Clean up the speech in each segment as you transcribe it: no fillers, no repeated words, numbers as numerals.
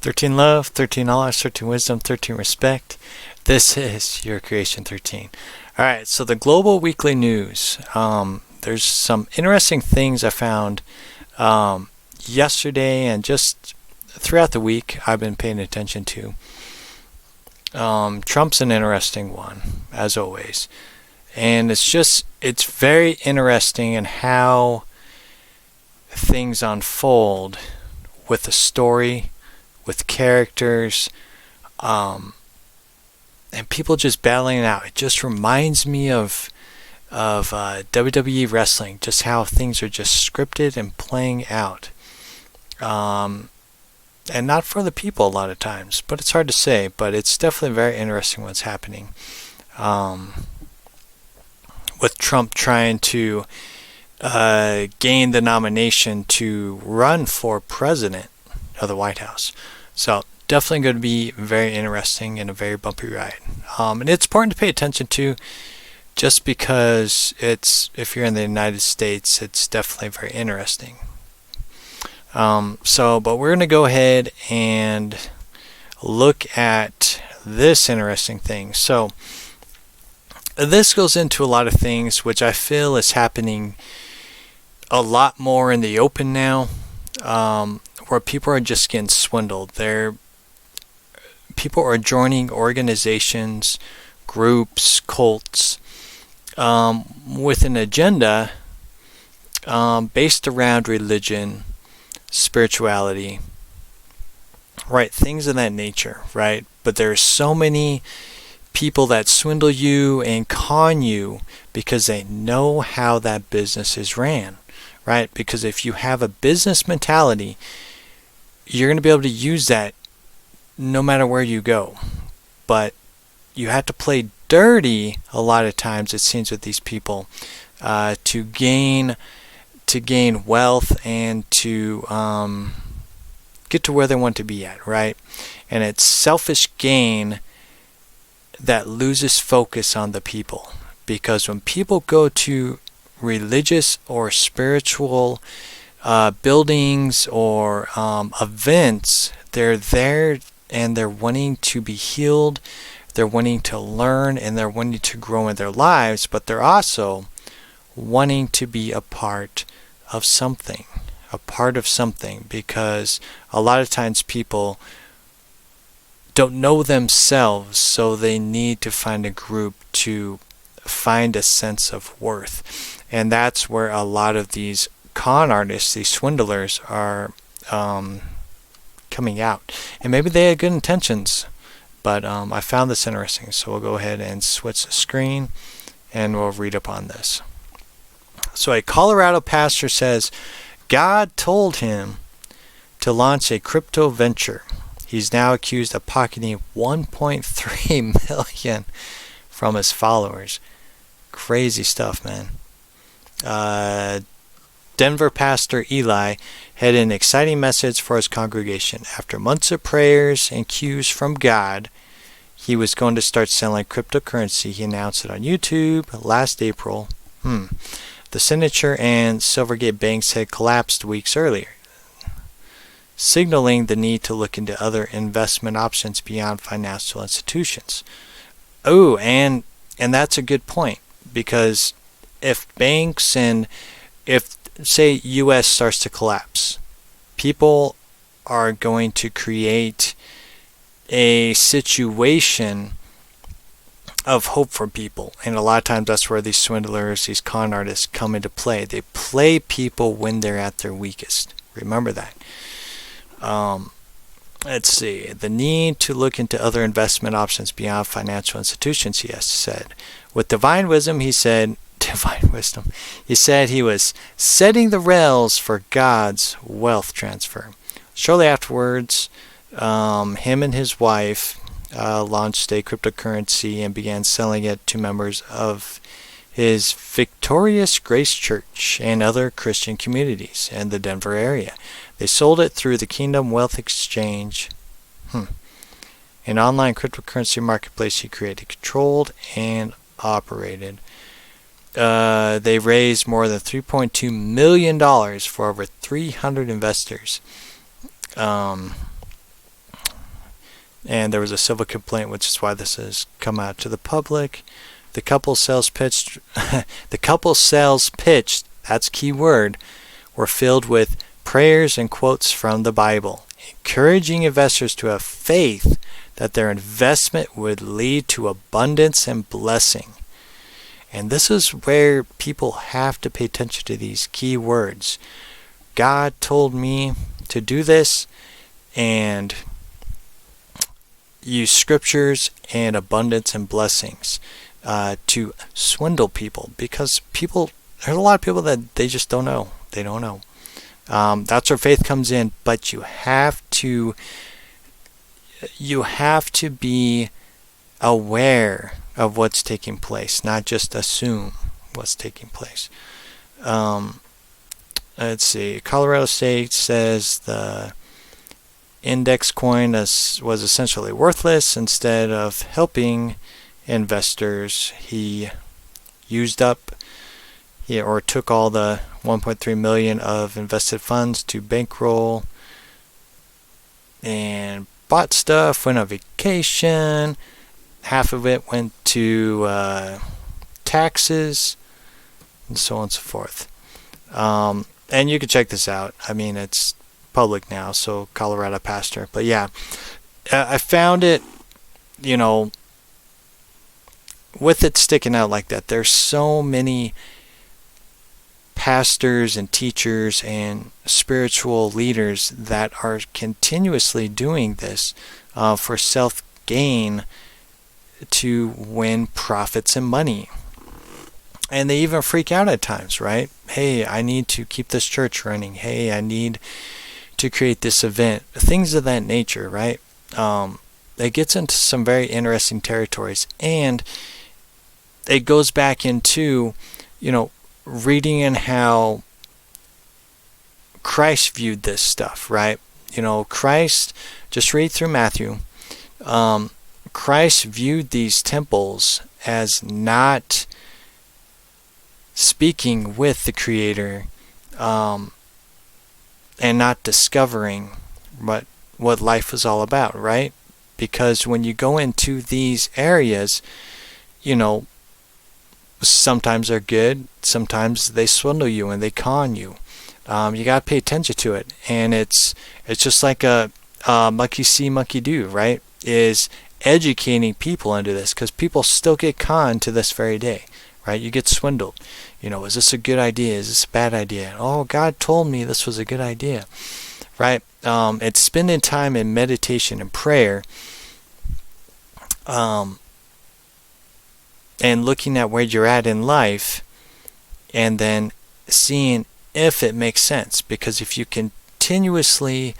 13 love, 13 knowledge, 13 wisdom, 13 respect. This is your creation 13. Alright, so the global weekly news. There's some interesting things I found yesterday and just throughout the week I've been paying attention to. Trump's an interesting one, as always. And it's very interesting in how things unfold with a story, with characters, and people just battling it out. It just reminds me of WWE wrestling, just how things are just scripted and playing out. And not for the people a lot of times, but it's hard to say, but it's definitely very interesting what's happening. With Trump trying to gain the nomination to run for president of the White House. So definitely going to be very interesting and a very bumpy ride. And it's important to pay attention to just because if you're in the United States, it's definitely very interesting. But we're going to go ahead and look at this interesting thing. So this goes into a lot of things which I feel is happening a lot more in the open now, where people are just getting swindled. People are joining organizations, groups, cults, with an agenda based around religion, spirituality, right? Things of that nature, right? But there's so many people that swindle you and con you because they know how that business is ran, right? Because if you have a business mentality, you're going to be able to use that no matter where you go. But you have to play dirty a lot of times, it seems, with these people to gain wealth and to get to where they want to be at, right? And it's selfish gain that loses focus on the people, because when people go to religious or spiritual buildings or events, they're there and they're wanting to be healed, they're wanting to learn, and they're wanting to grow in their lives, but they're also wanting to be a part of something, because a lot of times people don't know themselves, so they need to find a group to find a sense of worth. And that's where a lot of these con artists, these swindlers, are coming out. And maybe they had good intentions, but I found this interesting, so we'll go ahead and switch the screen and we'll read up on this. So a Colorado pastor says God told him to launch a crypto venture. He's now accused of pocketing $1.3 million from his followers. Crazy stuff, man. Denver pastor Eli had an exciting message for his congregation. After months of prayers and cues from God, he was going to start selling cryptocurrency. He announced it on YouTube last April. The Signature and Silvergate banks had collapsed weeks earlier, signaling the need to look into other investment options beyond financial institutions. Oh, and that's a good point, because if banks and if, say, U.S. starts to collapse, people are going to create a situation of hope for people. And a lot of times that's where these swindlers, these con artists come into play. They play people when they're at their weakest. Remember that. Let's see. The need to look into other investment options beyond financial institutions, he has said. With divine wisdom, he said he was setting the rails for God's wealth transfer. Shortly afterwards, him and his wife launched a cryptocurrency and began selling it to members of his Victorious Grace Church and other Christian communities in the Denver area. They sold it through the Kingdom Wealth Exchange, an online cryptocurrency marketplace he created, controlled, and operated. They raised more than $3.2 million for over 300 investors. and there was a civil complaint, which is why this has come out to the public. The couple sales pitched, that's key word, were filled with prayers and quotes from the Bible, encouraging investors to have faith that their investment would lead to abundance and blessing. And this is where people have to pay attention to these key words. God told me to do this, and use scriptures and abundance and blessings to swindle people, because there's a lot of people that they just don't know. They don't know. That's where faith comes in, but you have to be aware of what's taking place, not just assume what's taking place. Let's see. Colorado State says the index coin was essentially worthless. Instead of helping investors, he took all the 1.3 million of invested funds to bankroll and bought stuff, went on vacation. Half of it went to taxes, and so on and so forth. And you can check this out. I mean, it's public now, so Colorado pastor. But yeah, I found it, with it sticking out like that. There's so many pastors and teachers and spiritual leaders that are continuously doing this for self-gain to win profits and money. And they even freak out at times, right? Hey, I need to keep this church running. Hey, I need to create this event. Things of that nature, right? It gets into some very interesting territories. And it goes back into, reading in how Christ viewed this stuff, right? Christ, just read through Matthew. Christ viewed these temples as not speaking with the Creator, and not discovering what life was all about, right? Because when you go into these areas, sometimes they're good, sometimes they swindle you and they con you. You got to pay attention to it, and it's just like a monkey see, monkey do, right? Is educating people into this, because people still get conned to this very day, right? You get swindled. Is this a good idea? Is this a bad idea? Oh, God told me this was a good idea, right? It's spending time in meditation and prayer, and looking at where you're at in life, and then seeing if it makes sense. Because if you continuously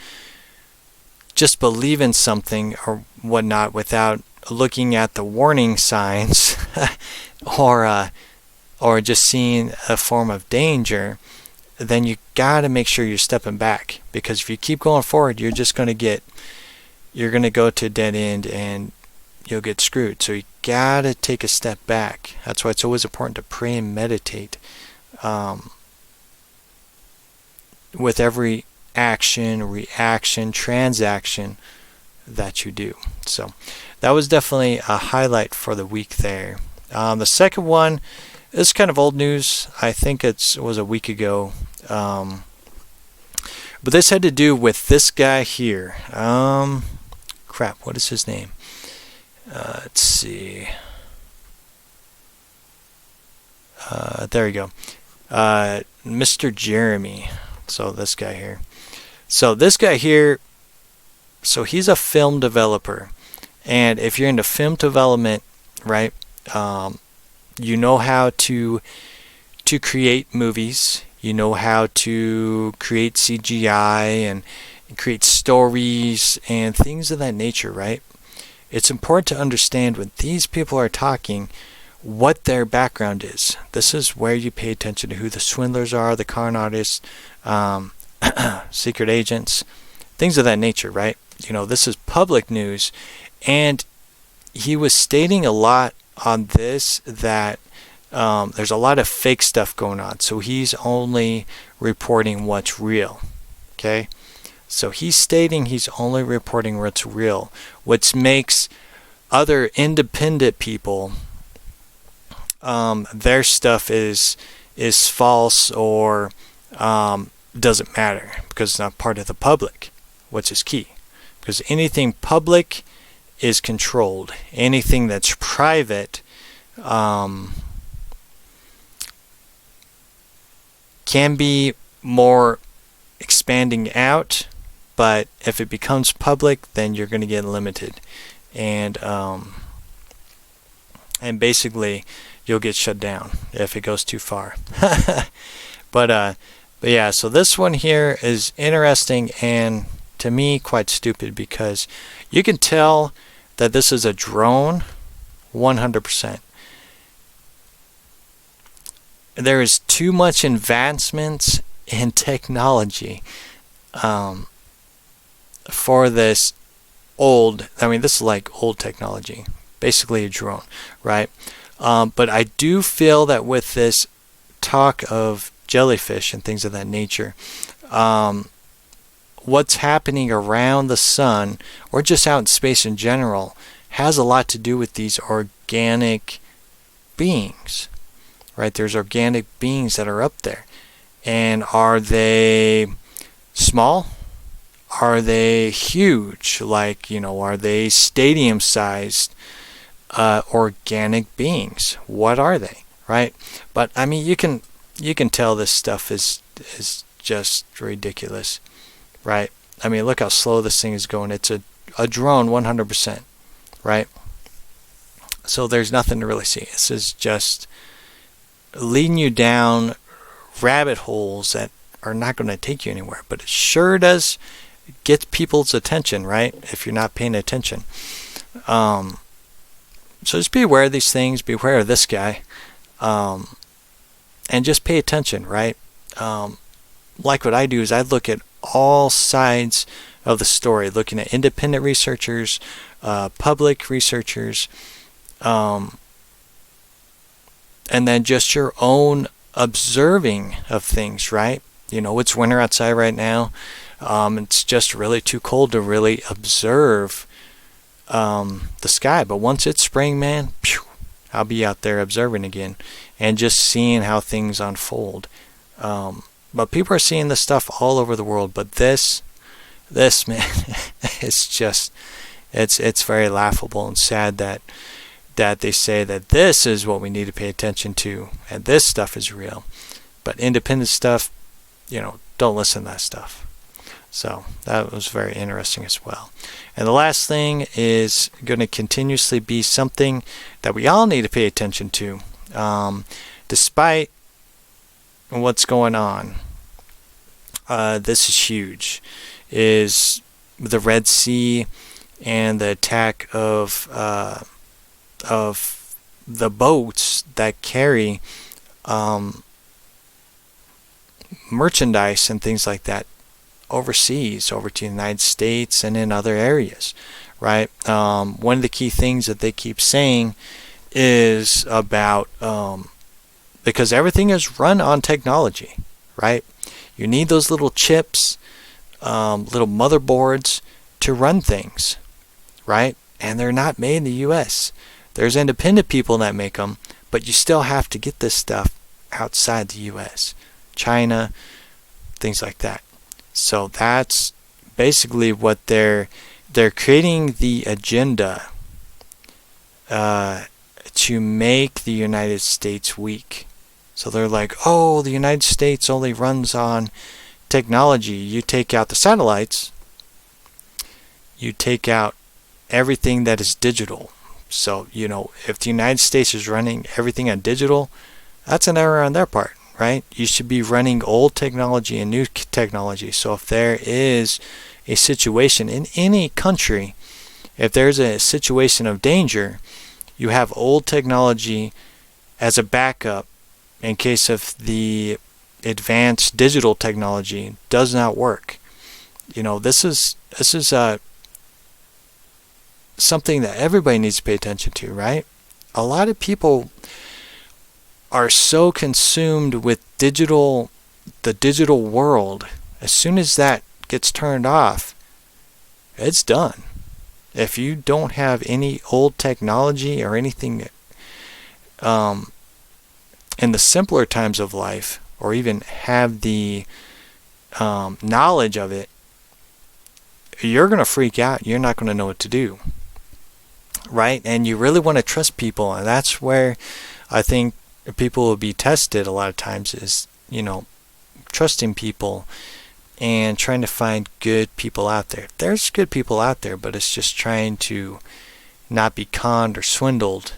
just believe in something or whatnot without looking at the warning signs or just seeing a form of danger, then you got to make sure you're stepping back. Because if you keep going forward, you're going to go to a dead end and you'll get screwed. So you got to take a step back. That's why it's always important to pray and meditate with every action, reaction, transaction that you do. So that was definitely a highlight for the week there. The second one is kind of old news. I think it was a week ago. But this had to do with this guy here. What is his name? Let's see. There we go. Mr. Jeremy. So this guy here. So he's a film developer. And if you're into film development, right, you know how to create movies. You know how to create CGI and create stories and things of that nature, right? It's important to understand when these people are talking what their background is. This is where you pay attention to who the swindlers are, the con artists, secret agents, things of that nature, right? This is public news, and he was stating a lot on this that there's a lot of fake stuff going on. So he's only reporting what's real, okay? So he's stating he's only reporting what's real, which makes other independent people, their stuff is false or doesn't matter because it's not part of the public, which is key. Because anything public is controlled. Anything that's private can be more expanding out, but if it becomes public, then you're going to get limited, and basically you'll get shut down if it goes too far. But yeah, so this one here is interesting and to me quite stupid because you can tell that this is a drone 100%. There is too much advancements in technology for this old, I mean, this is like old technology, basically a drone, right? But I do feel that with this talk of jellyfish and things of that nature, what's happening around the sun or just out in space in general has a lot to do with these organic beings, right? There's organic beings that are up there. And are they small? Are they huge? Like, are they stadium-sized organic beings? What are they, right? But I mean, you can tell this stuff is just ridiculous, right? I mean, look how slow this thing is going. It's a drone 100%, right? So there's nothing to really see. This is just leading you down rabbit holes that are not going to take you anywhere, but it sure does get people's attention, right? If you're not paying attention. So just be aware of these things, be aware of this guy, and just pay attention, right? Like what I do is I look at all sides of the story, looking at independent researchers, public researchers, and then just your own observing of things, right? It's winter outside right now. It's just really too cold to really observe the sky. But once it's spring, man, I'll be out there observing again and just seeing how things unfold. But people are seeing this stuff all over the world. But this man, it's just, it's very laughable and sad that they say that this is what we need to pay attention to and this stuff is real. But independent stuff, don't listen to that stuff. So that was very interesting as well. And the last thing is going to continuously be something that we all need to pay attention to, despite what's going on. This is huge, is the Red Sea and the attack of the boats that carry merchandise and things like that overseas, over to the United States and in other areas, right? One of the key things that they keep saying is about, because everything is run on technology, right? You need those little chips, little motherboards to run things, right? And they're not made in the U.S. There's independent people that make them, but you still have to get this stuff outside the U.S., China, things like that. So that's basically what they're creating the agenda to make the United States weak. So they're like, oh, the United States only runs on technology. You take out the satellites, you take out everything that is digital. So, if the United States is running everything on digital, that's an error on their part, right? You should be running old technology and new technology. So if there is a situation in any country, if there's a situation of danger, you have old technology as a backup in case of the advanced digital technology does not work. This is something that everybody needs to pay attention to, right? A lot of people are so consumed with the digital world. As soon as that gets turned off, it's done. If you don't have any old technology or anything in the simpler times of life, or even have the knowledge of it, you're going to freak out. You're not going to know what to do, right? And you really want to trust people, and that's where I think people will be tested a lot of times, is, trusting people and trying to find good people out there. There's good people out there, but it's just trying to not be conned or swindled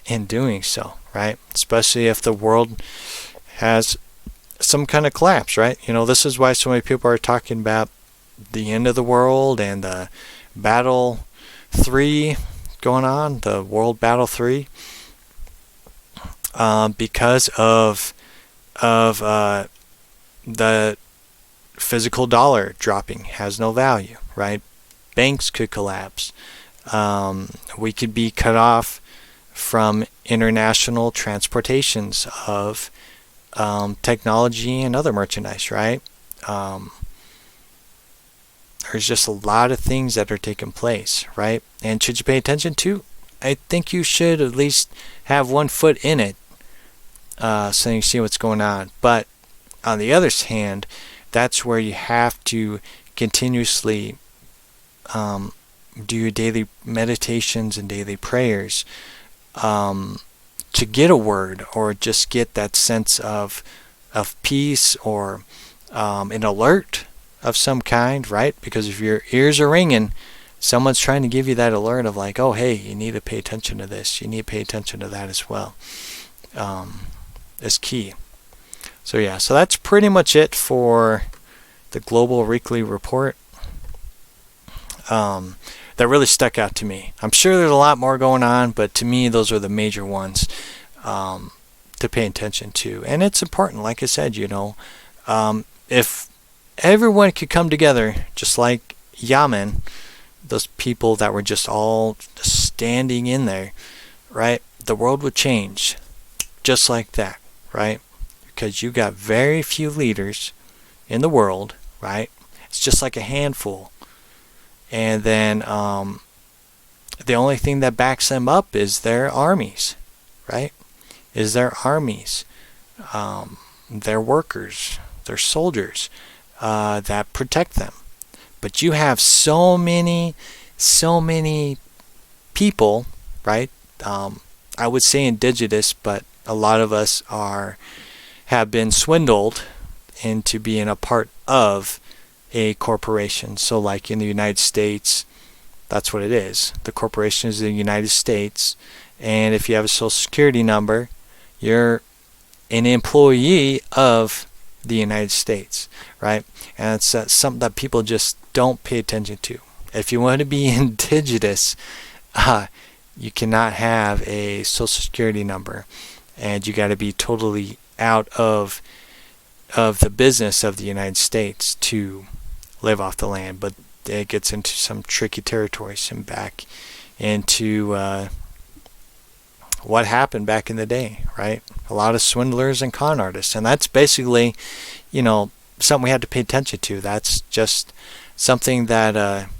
in doing so, right? Especially if the world has some kind of collapse, right? This is why so many people are talking about the end of the world and the Battle 3 going on, the World Battle 3, because of the physical dollar dropping, has no value, right? Banks could collapse. We could be cut off from international transportations of technology and other merchandise, right? There's just a lot of things that are taking place, right? And should you pay attention to? I think you should at least have one foot in it, so you see what's going on. But on the other hand, that's where you have to continuously do your daily meditations and daily prayers to get a word, or just get that sense of peace, or an alert of some kind, right? Because if your ears are ringing, someone's trying to give you that alert of like, oh, hey, you need to pay attention to this, you need to pay attention to that as well. Is key. So yeah, so that's pretty much it for the Global Weekly Report. That really stuck out to me. I'm sure there's a lot more going on, but to me, those are the major ones to pay attention to. And it's important, like I said, if everyone could come together, just like Yemen, those people that were just all standing in there, right? The world would change just like that, right? Because you got very few leaders in the world, right? It's just like a handful. And then the only thing that backs them up is their armies, right? Is their armies, their workers, their soldiers that protect them. But you have so many people, right? I would say indigenous, but a lot of us have been swindled into being a part of a corporation. So like in the United States, that's what it is. The corporation is the United States, and if you have a social security number, you're an employee of the United States, right? And it's something that people just don't pay attention to. If you want to be indigenous, you cannot have a social security number, and you got to be totally out of the business of the United States to live off the land. But it gets into some tricky territories and back into what happened back in the day, right? A lot of swindlers and con artists, and that's basically, something we have to pay attention to. That's just something that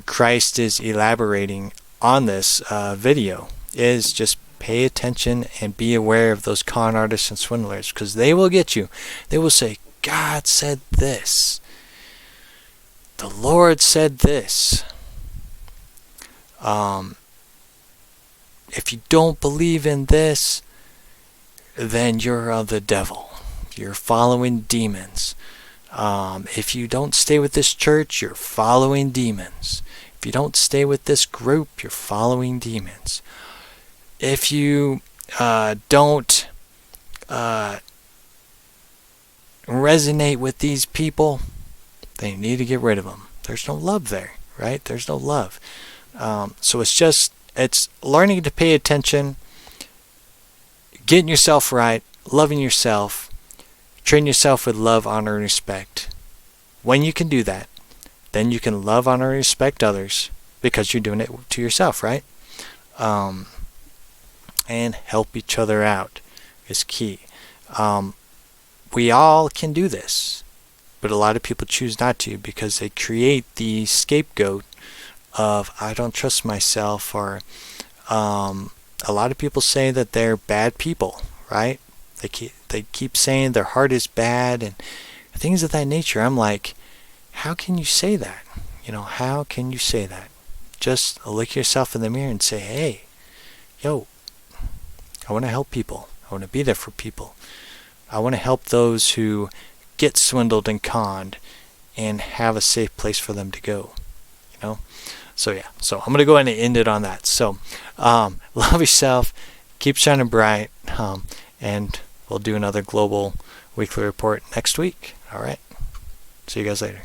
Christ is elaborating on this video, is just pay attention and be aware of those con artists and swindlers, because they will get you. They will say, God said this. The Lord said this. If you don't believe in this, then you're of the devil. You're following demons. If you don't stay with this church, you're following demons. If you don't stay with this group, you're following demons. If you don't resonate with these people, then you need to get rid of them. There's no love there, right? There's no love. So it's learning to pay attention, getting yourself right, loving yourself, treating yourself with love, honor, and respect. When you can do that, then you can love, honor, and respect others, because you're doing it to yourself, right? And help each other out is key. We all can do this. but a lot of people choose not to because they create the scapegoat of I don't trust myself, or a lot of people say that they're bad people, right? They keep saying their heart is bad and things of that nature. I'm like, how can you say that? How can you say that? Just look yourself in the mirror and say, hey, yo, I want to help people. I want to be there for people. I want to help those who get swindled and conned and have a safe place for them to go. So yeah, so I'm going to go ahead and end it on that. So love yourself, keep shining bright, and we'll do another global weekly report next week. All right, see you guys later.